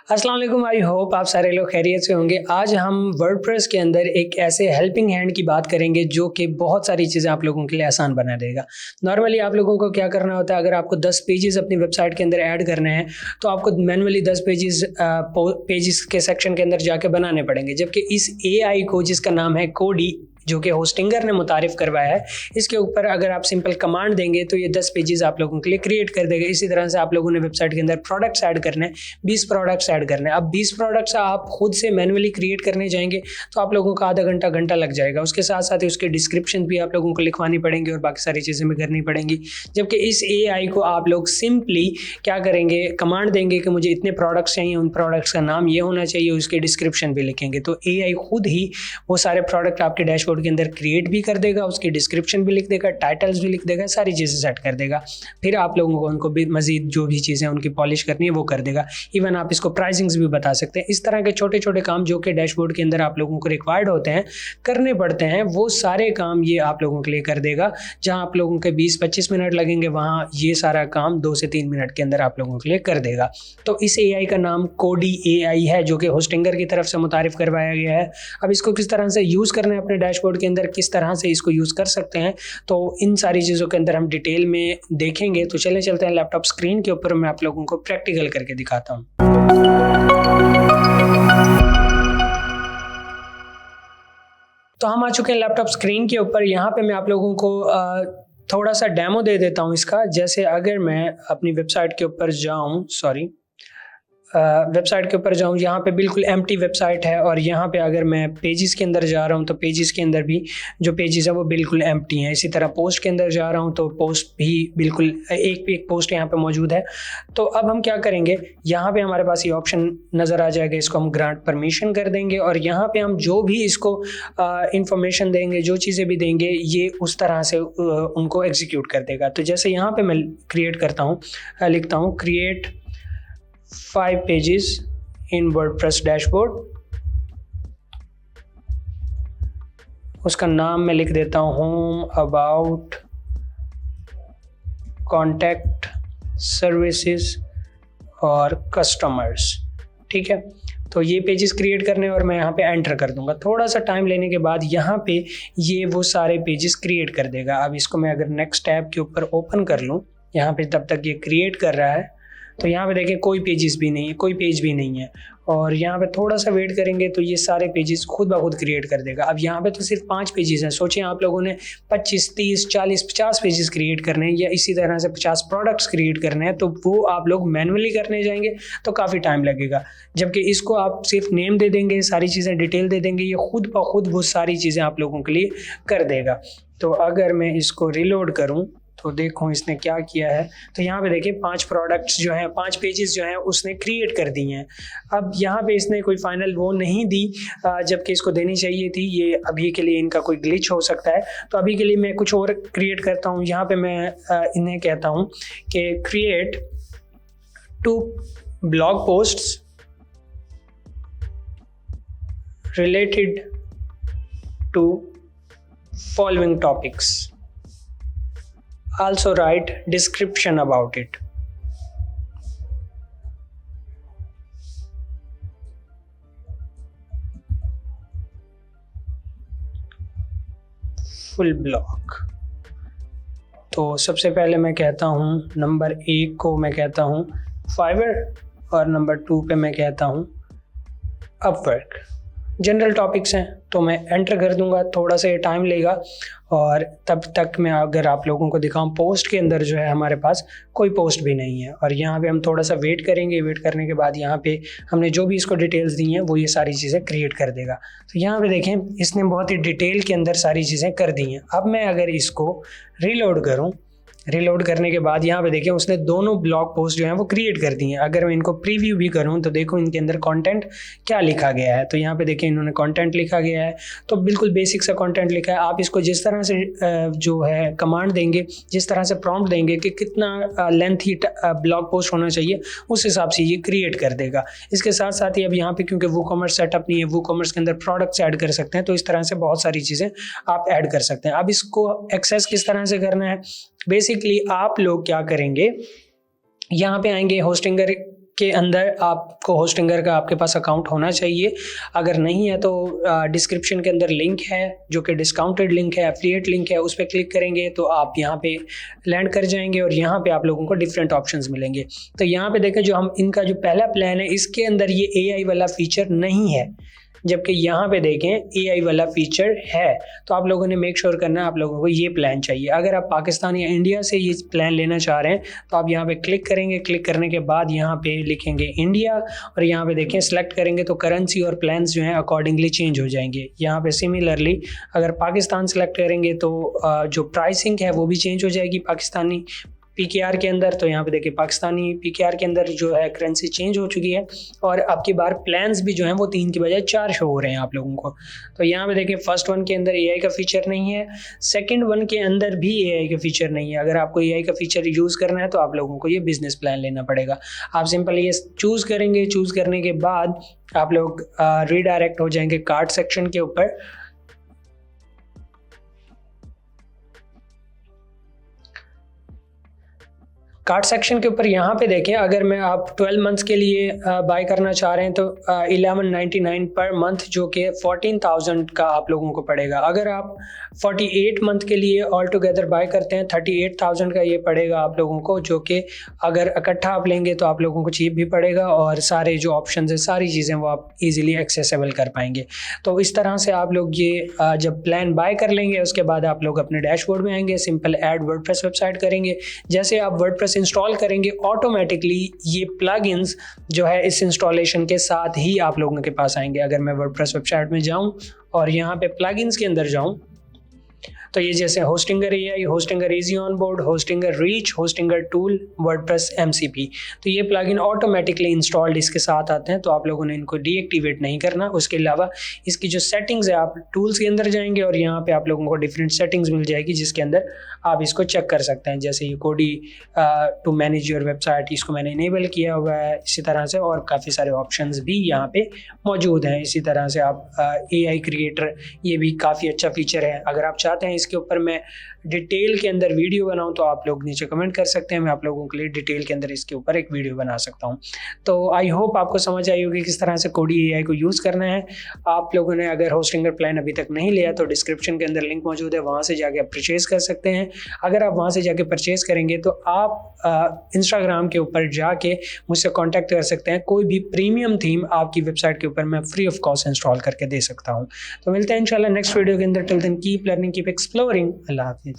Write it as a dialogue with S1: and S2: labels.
S1: अस्सलाम वालेकुम। I hope आप सारे लोग खैरियत से होंगे। आज हम वर्डप्रेस के अंदर एक ऐसे हेल्पिंग हैंड की बात करेंगे जो कि बहुत सारी चीज़ें आप लोगों के लिए आसान बना देगा। नॉर्मली आप लोगों को क्या करना होता है, अगर आपको 10 पेजेस अपनी वेबसाइट के अंदर ऐड करने हैं तो आपको मैनुअली 10 पेजेस के सेक्शन के अंदर जाके बनाने पड़ेंगे। जबकि इस एआई को, जिसका नाम है कोडी, जो कि होस्टिंगर ने मुतारिफ करवाया है, इसके ऊपर अगर आप सिंपल कमांड देंगे तो ये 10 पेजेस आप लोगों के लिए क्रिएट कर देगा। इसी तरह से आप लोगों ने वेबसाइट के अंदर प्रोडक्ट्स ऐड करने हैं, 20 प्रोडक्ट्स ऐड करने हैं। अब 20 प्रोडक्ट्स आप खुद से मैनुअली क्रिएट करने जाएंगे तो आप लोगों का आधा घंटा लग जाएगा। उसके साथ साथ ही उसके डिस्क्रिप्शन भी आप लोगों को लिखवानी पड़ेंगी और बाकी सारी चीज़ें भी करनी पड़ेंगी। जबकि इस एआई को आप लोग सिंपली क्या करेंगे, कमांड देंगे कि मुझे इतने प्रोडक्ट्स चाहिए, उन प्रोडक्ट्स का नाम ये होना चाहिए, उसके डिस्क्रिप्शन भी लिखेंगे तो एआई खुद ही वो सारे प्रोडक्ट आपके डैशबोर्ड के अंदर क्रिएट भी कर देगा, उसकी डिस्क्रिप्शन भी लिख देगा, टाइटल्स भी लिख देगा, सारी चीज़ें सेट कर देगा। फिर आप लोगों को उनको भी मजीद जो भी चीज़ें उनकी पॉलिश करनी है वो कर देगा। इवन आप इसको प्राइसिंग्स भी बता सकते हैं। इस तरह के छोटे छोटे काम जो कि डैशबोर्ड के अंदर आप लोगों को रिक्वायर्ड होते हैं, करने पड़ते हैं, वो सारे काम ये आप लोगों के लिए कर देगा। जहाँ आप लोगों के 20-25 मिनट लगेंगे, वहाँ ये सारा काम 2 से 3 मिनट के अंदर आप लोगों के लिए कर देगा। तो इस एआई का नाम कोडी एआई है, जो कि होस्टिंगर की तरफ से मुतारिफ करवाया गया है। अब इसको किस तरह से यूज़ करना है अपने डैशबोर्ड के अंदर, किस तरह से इसको यूज़ कर सकते हैं, तो इन सारी चीज़ों के अंदर हम डिटेल में देखेंगे। तो चलते हैं लैपटॉप स्क्रीन के ऊपर, मैं आप लोगों को प्रैक्टिकल करके दिखाता हूँ। तो हम आ चुके हैं लैपटॉप स्क्रीन के ऊपर। यहाँ पे मैं आप लोगों को थोड़ा सा डेमो दे देता हूँ इसका। जैसे अगर मैं अपनी वेबसाइट के ऊपर जाऊँ, वेबसाइट के ऊपर जाऊँ, यहाँ पे बिल्कुल एम्प्टी वेबसाइट है और यहाँ पे अगर मैं पेजेस के अंदर जा रहा हूँ तो पेजेस के अंदर भी जो पेजेस है वो बिल्कुल एम्प्टी हैं। इसी तरह पोस्ट के अंदर जा रहा हूँ तो पोस्ट भी बिल्कुल एक पोस्ट यहाँ पे मौजूद है। तो अब हम क्या करेंगे, यहाँ पे हमारे पास ये ऑप्शन नज़र आ जाएगा, इसको हम ग्रांट परमिशन कर देंगे और यहाँ पे हम जो भी इसको इंफॉर्मेशन देंगे, जो चीज़ें भी देंगे, ये उस तरह से उनको एग्जीक्यूट कर देगा। तो जैसे यहाँ पे मैं क्रिएट करता हूँ, लिखता हूँ create 5 pages in WordPress dashboard। उसका नाम मैं लिख देता हूँ होम अबाउट कॉन्टैक्ट सर्विसेज और कस्टमर्स। ठीक है, तो ये पेजेस क्रिएट करने और मैं यहाँ पे एंटर कर दूंगा। थोड़ा सा टाइम लेने के बाद यहाँ पे ये वो सारे पेजेस क्रिएट कर देगा। अब इसको मैं अगर नेक्स्ट टैब के ऊपर ओपन कर लूँ, यहाँ पे तब तक ये क्रिएट कर रहा है, तो यहाँ पे देखें कोई पेजेस भी नहीं है, कोई पेज भी नहीं है। और यहाँ पे थोड़ा सा वेट करेंगे तो ये सारे पेजेस खुद ब खुद क्रिएट कर देगा। अब यहाँ पे तो सिर्फ 5 पेजेस हैं। सोचें आप लोगों ने 25, 30, 40, 50 पेजेस क्रिएट करने हैं या इसी तरह से 50 प्रोडक्ट्स क्रिएट करने हैं, तो वो आप लोग मैनुअली करने जाएंगे तो काफ़ी टाइम लगेगा। जबकि इसको आप सिर्फ नेम दे देंगे, सारी चीज़ें डिटेल दे देंगे, ये खुद ब खुद वो सारी चीज़ें आप लोगों के लिए कर देगा। तो अगर मैं इसको रिलोड करूँ तो देखो इसने क्या किया है। तो यहाँ पे देखिए 5 प्रोडक्ट्स जो हैं, 5 पेजेस जो हैं उसने क्रिएट कर दिए हैं। अब यहाँ पे इसने कोई फाइनल वो नहीं दी जबकि इसको देनी चाहिए थी। ये अभी के लिए इनका कोई ग्लिच हो सकता है, तो अभी के लिए मैं कुछ और क्रिएट करता हूँ। यहाँ पे मैं इन्हें कहता हूँ कि create 2 blog posts related to following topics, also write description about it। Full blog. तो सबसे पहले मैं कहता हूँ नंबर 1 को मैं कहता हूँ फाइवर और नंबर 2 पे मैं कहता हूँ अपवर्क। जनरल टॉपिक्स हैं तो मैं एंटर कर दूंगा। थोड़ा सा ये टाइम लेगा और तब तक मैं अगर आप लोगों को दिखाऊं, पोस्ट के अंदर जो है हमारे पास कोई पोस्ट भी नहीं है और यहाँ पे हम थोड़ा सा वेट करेंगे। वेट करने के बाद यहाँ पे हमने जो भी इसको डिटेल्स दी हैं वो ये सारी चीज़ें क्रिएट कर देगा। तो यहाँ पे देखें इसने बहुत ही डिटेल के अंदर सारी चीज़ें कर दी हैं। अब मैं अगर इसको रीलोड करूँ, रीलोड करने के बाद यहाँ पे देखिए उसने दोनों ब्लॉग पोस्ट जो हैं वो क्रिएट कर दी हैं। अगर मैं इनको प्रीव्यू भी करूँ तो देखो इनके अंदर कंटेंट क्या लिखा गया है। तो यहाँ पे देखिए इन्होंने कंटेंट लिखा गया है, तो बिल्कुल बेसिक सा कंटेंट लिखा है। आप इसको जिस तरह से जो है कमांड देंगे, जिस तरह से प्रॉम्प्ट देंगे कि कितना लेंथ ही ब्लॉग पोस्ट होना चाहिए, उस हिसाब से ये क्रिएट कर देगा। इसके साथ साथ ही अब यहाँ पे क्योंकि वूकॉमर्स सेटअप नहीं है, वूकॉमर्स के अंदर प्रोडक्ट्स ऐड कर सकते हैं, तो इस तरह से बहुत सारी चीज़ें आप ऐड कर सकते हैं। अब इसको एक्सेस किस तरह से करना है, बेसिकली आप लोग क्या करेंगे, यहाँ पे आएंगे होस्टिंगर के अंदर आपको होस्टिंगर का आपके पास अकाउंट होना चाहिए। अगर नहीं है तो डिस्क्रिप्शन के अंदर लिंक है जो कि डिस्काउंटेड लिंक है, एफिलिएट लिंक है, उस पर क्लिक करेंगे तो आप यहाँ पे लैंड कर जाएंगे और यहाँ पे आप लोगों को डिफरेंट ऑप्शंस मिलेंगे। तो यहाँ पे देखें जो हम इनका जो पहला प्लान है इसके अंदर ये AI वाला फीचर नहीं है, जबकि यहाँ पे देखें AI वाला फीचर है। तो आप लोगों ने मेक श्योर करना है आप लोगों को ये प्लान चाहिए। अगर आप पाकिस्तान या इंडिया से ये प्लान लेना चाह रहे हैं तो आप यहाँ पे क्लिक करेंगे। क्लिक करने के बाद यहाँ पे लिखेंगे इंडिया और यहाँ पे देखें सेलेक्ट करेंगे तो करेंसी और प्लान्स जो हैं अकॉर्डिंगली चेंज हो जाएंगे। यहाँ पे सिमिलरली अगर पाकिस्तान सेलेक्ट करेंगे तो जो प्राइसिंग है वो भी चेंज हो जाएगी पाकिस्तानी PKR के अंदर। तो यहाँ पे देखिए पाकिस्तानी PKR के अंदर जो है करेंसी चेंज हो चुकी है और अब की बार प्लान्स भी जो हैं वो 3 की बजाय 4 शो हो रहे हैं आप लोगों को। तो यहाँ पे देखिए फर्स्ट वन के अंदर AI का फीचर नहीं है, सेकंड वन के अंदर भी AI का फीचर नहीं है। अगर आपको AI का फीचर यूज़ करना है तो आप लोगों को ये बिजनेस प्लान लेना पड़ेगा। आप सिंपल ये चूज़ करेंगे, चूज़ करने के बाद आप लोग रीडायरेक्ट हो जाएंगे कार्ड सेक्शन के ऊपर। कार्ड सेक्शन के ऊपर यहाँ पे देखें अगर मैं आप 12 मंथ्स के लिए बाय करना चाह रहे हैं तो 1199 पर मंथ जो कि 14,000 का आप लोगों को पड़ेगा। अगर आप 48 मंथ के लिए ऑल टुगेदर बाय करते हैं 38,000 का ये पड़ेगा आप लोगों को, जो कि अगर इकट्ठा आप लेंगे तो आप लोगों को चीप भी पड़ेगा और सारे जो ऑप्शन है सारी चीज़ें वो आप ईजिली एक्सेसिबल कर पाएंगे। तो इस तरह से आप लोग ये जब प्लान बाय कर लेंगे उसके बाद आप लोग अपने डैशबोर्ड में आएंगे, सिंपल ऐड वर्डप्रेस वेबसाइट करेंगे। जैसे आप वर्डप्रेस इंस्टॉल करेंगे ऑटोमेटिकली ये प्लगइन्स जो है इस इंस्टॉलेशन के साथ ही आप लोगों के पास आएंगे। अगर मैं वर्डप्रेस वेबसाइट में जाऊं और यहाँ पे प्लगइन्स के अंदर जाऊं तो ये जैसे Hostinger AI, Hostinger easy onboard, Hostinger reach, Hostinger tool, WordPress MCP, तो ये प्लगइन ऑटोमेटिकली इंस्टॉल्ड इसके साथ आते हैं। तो आप लोगों ने इनको डीएक्टिवेट नहीं करना। उसके अलावा इसकी जो सेटिंग्स है आप टूल्स के अंदर जाएंगे और यहाँ पे आप लोगों को डिफरेंट सेटिंग्स मिल जाएगी जिसके अंदर आप इसको चेक कर सकते हैं। जैसे ये कोडी टू मैनेज योर वेबसाइट, इसको मैंने इनेबल किया हुआ है। इसी तरह से और काफ़ी सारे ऑप्शंस भी यहाँ पे मौजूद हैं। इसी तरह से आप AI क्रिएटर, ये भी काफ़ी अच्छा फीचर है। अगर आप चाहते हैं इसके ऊपर मैं डिटेल के अंदर वीडियो बनाऊं तो आप लोग नीचे कमेंट कर सकते हैं, मैं आप लोगों के लिए डिटेल के अंदर इसके ऊपर एक वीडियो बना सकता हूं। तो आई होप आपको समझ आई होगी किस तरह से कोडी AI को यूज़ करना है। आप लोगों ने अगर होस्टिंगर प्लान अभी तक नहीं लिया तो डिस्क्रिप्शन के अंदर लिंक मौजूद है, वहाँ से जाके आप परचेज़ कर सकते हैं। अगर आप वहाँ से जाके परचेज़ करेंगे तो आप इंस्टाग्राम के ऊपर जाके मुझसे कॉन्टैक्ट कर सकते हैं। कोई भी प्रीमियम थीम आपकी वेबसाइट के ऊपर मैं फ्री ऑफ कॉस्ट इंस्टॉल करके दे सकता हूँ। तो मिलते हैं इंशाल्लाह नेक्स्ट वीडियो के अंदर। Till then keep learning, keep exploring. अल्लाह हाफिज़।